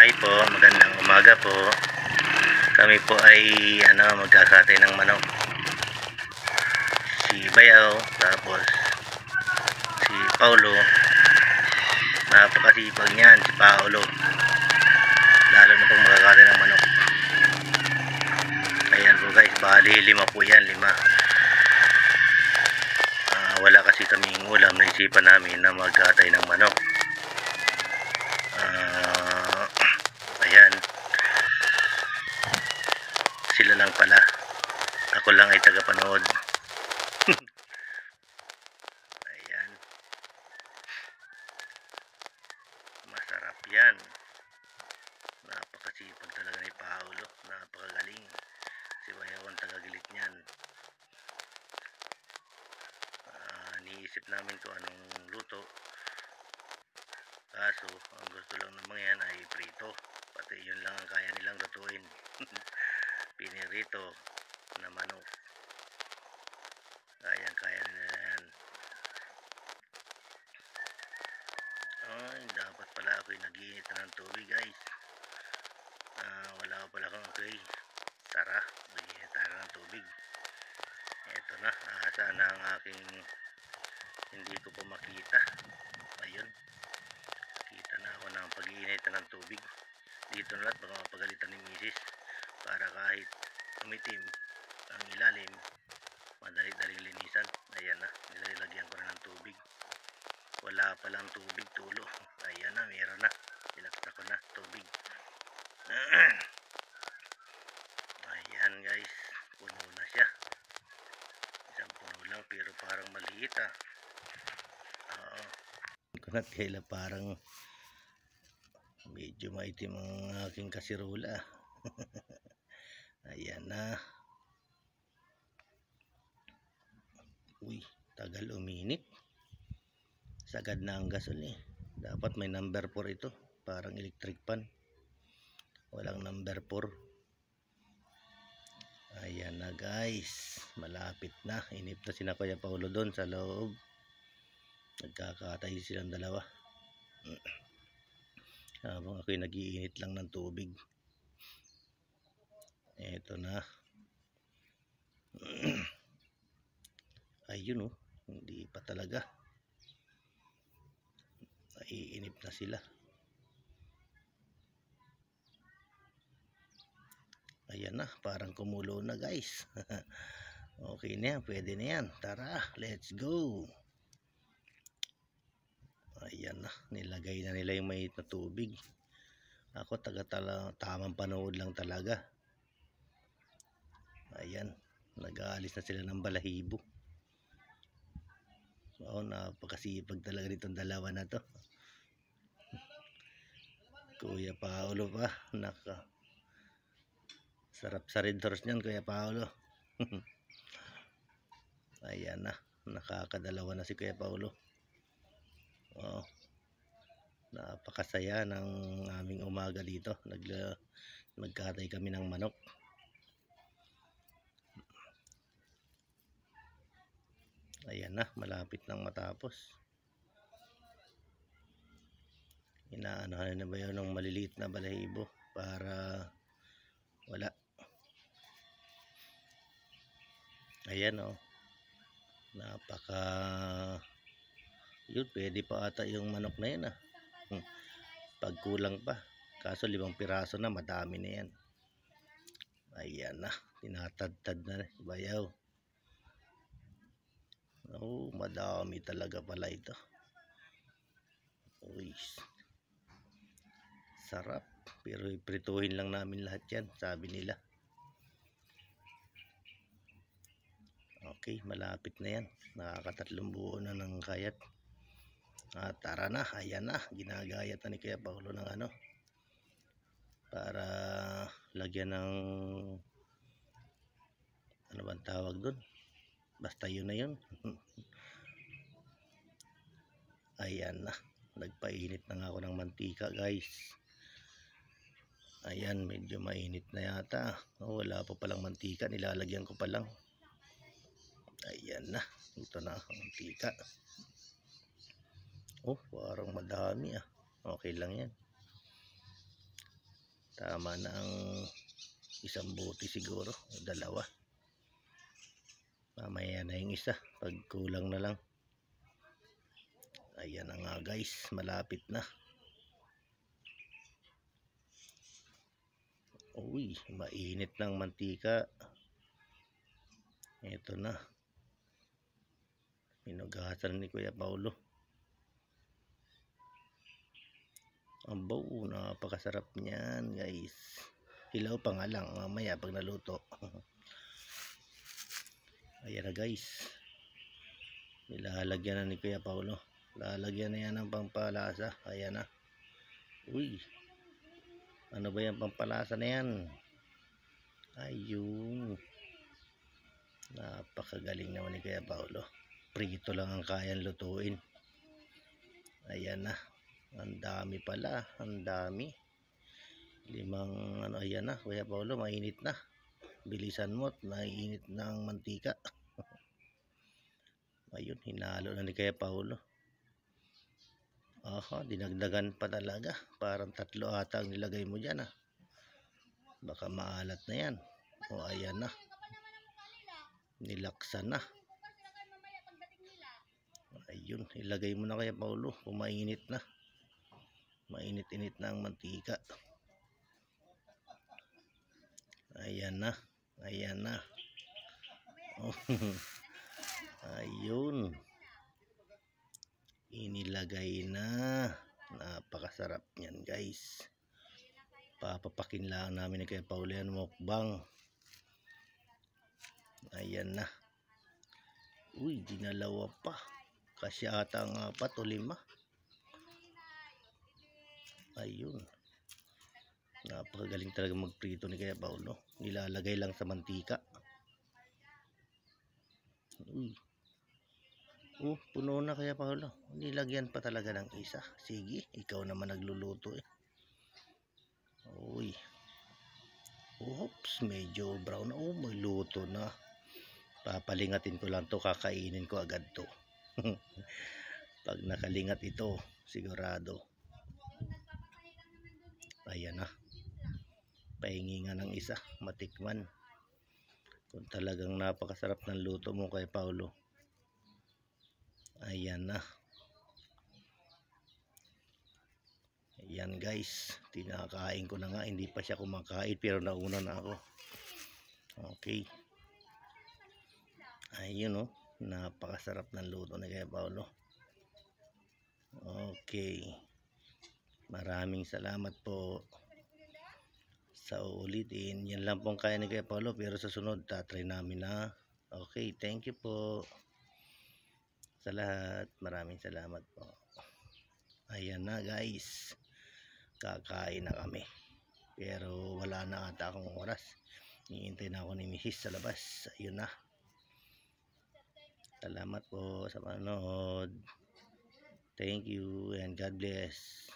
Hi po, magandang umaga po. Kami po ay magkakatay ng manok. Si Bayaw, tapos si Paulo. Napakasipag niyan si Paulo. Lalo na pong magkakatay ng manok. Ayan po guys, bali 5 po yan, 5. Wala kasi kaming ulam, naisipan namin na magkatay ng manok. Ayan, sila lang pala, ako lang ay tagapanood. Ayan, masarap yan. Napakasipag talaga ni Paulo, napakagaling. Si Bayaw ang tagagilit niyan. Niisip namin kung anong luto, kaso ang gusto lang naman yan ay prito, pati yun lang ang kaya nilang lutuin. Pinirito na manok, kaya nila yan. Ay, dapat pala ako'y nag-iinit ng tubig guys. Wala ko pala kung okay. Tara, mag-iinit tayo ng tubig. Eto na, sana ang aking hindi ko pa makita. Ayun, kita na ako ng pag-iinit ng tubig. Dito na lahat, baka mapagalitan ni misis. Para kahit umitim ang ilalim, madali-daling linisan. Ayan na, nilalagyan ko na ng tubig. Wala palang tubig, tulo. Ayan na, meron na. Pinakita ko na tubig. Ayan guys, puno na siya. Isang puno lang pero parang maliit kunat kaya parang medyo maitim ang aking kasirola. Ayan na. Uy, tagal uminit. Sagad na ang gasol eh. Dapat may number 4 ito. Parang electric pan. Walang number 4. Ayan na guys. Malapit na. Inip na sina Kuya Paulo doon sa loob. Nagkakatay silang dalawa. Habang ako'y nag-iinit lang ng tubig. Eto na. Ayun oh. Hindi pa talaga. Naiinip na sila. Ayan na. Parang kumulo na guys. Okay na yan. Pwede na yan. Tara. Let's go. Ayan na, nilagay na nila yung mainit na tubig. Ako tamang panood lang talaga. Ayan, nag-aalis na sila ng balahibo. So, napakasipag talaga nitong dalawa na to. Kuya Paulo pa, sarap sa red horse niyan Kuya Paulo. Ayan na, nakakadalawa na si Kuya Paulo. Napakasaya ng aming umaga dito. Nagkatay kami ng manok. Ayan na, malapit nang matapos. Inaanohan na ba yun ng maliliit na balahibo para wala. Ayan oh, yun, pwede pa ata yung manok na yun pag kulang pa, kaso 5 piraso na, madami na yan. Ayan na, tinatadtad na Bayaw. Oh, madami talaga pala ito. Uy, sarap, pero iprituhin lang namin lahat yan, sabi nila. Okay, malapit na yan, nakakatatlong buo na ng kayat. Tara na, ayan na, ginagayat na ni Kuya Paulo ng para lagyan ng ano bang tawag doon, basta yun na yun. Ayan na, nagpainit na nga ako ng mantika guys. Ayan, medyo mainit na yata. Wala pa palang mantika, nilalagyan ko pa lang. Ayan na, ito na ang mantika. Oh, parang madami Okay lang yan. Tama na ang isang bote siguro, o dalawa. Mamaya na yung isa, pag kulang na lang. Ayan na nga guys, malapit na. Uy, mainit ng mantika. Ito na. Hinugasan ni Kuya Paulo. Ambaw, napakasarap niyan guys. Hilaw pa nga lang mamaya pag naluto. Ayan na guys. Nilalagyan na ni Kuya Paulo. Lalagyan na yan ng pampalasa. Ayan na. Uy. Ano ba yung pampalasa na yan? Ayun. Napakagaling naman ni Kuya Paulo. Prito lang ang kayang lutuin. Ayan na. Ang dami pala. Ang dami. 5 ano, ayan na. Kuya Paulo, mainit na. Bilisan mo at naiinit na ang mantika. Ayun, hinalo na ni Kuya Paulo. Aha, dinagdagan pa talaga. Parang 3 ata ang nilagay mo dyan ah. Baka maalat na yan. O ayan na. Nilaksan na. Ayun, ilagay mo na Kuya Paulo. Kumainit na. Mainit-init na ang mantika. Ayan na. Ayan na. Oh. Ayun. Inilagay na. Napakasarap niyan guys. Papapakin lang namin ni Kuya Paulo yan mukbang. Ayan na. Uy, dinalawa pa. Kasi ata ang 4 o 5. Ayun. Napakagaling talaga magprito ni Kuya Paulo. Nilalagay lang sa mantika. Uy. Oh, puno na Kuya Paulo. Nilagyan pa talaga ng isa. Sige, ikaw naman nagluluto eh. Uy. Oops, medyo brown. Oh, may luto na. Papalingatin ko lang to, kakainin ko agad to. Pag nakalingat ito, sigurado. Ayan na. Pahingi nga ng isa, matikman. Kung talagang napakasarap ng luto mo Kuya Paulo. Ayan na. Ayan guys, tinakain ko na nga. Hindi pa siya kumakain pero nauna na ako. Okay. Ayun oh, napakasarap ng luto ni Kuya Paulo. Okay. Maraming salamat po sa uulitin. Yan lang pong kaya ni Kuya Paulo pero sa sunod tatry namin na. Okay, thank you po sa lahat. Maraming salamat po. Ayan na guys. Kakain na kami. Pero wala na ata akong oras. Hihintay na ako ni Mrs. sa labas. Ayun na. Salamat po sa panonood. Thank you and God bless.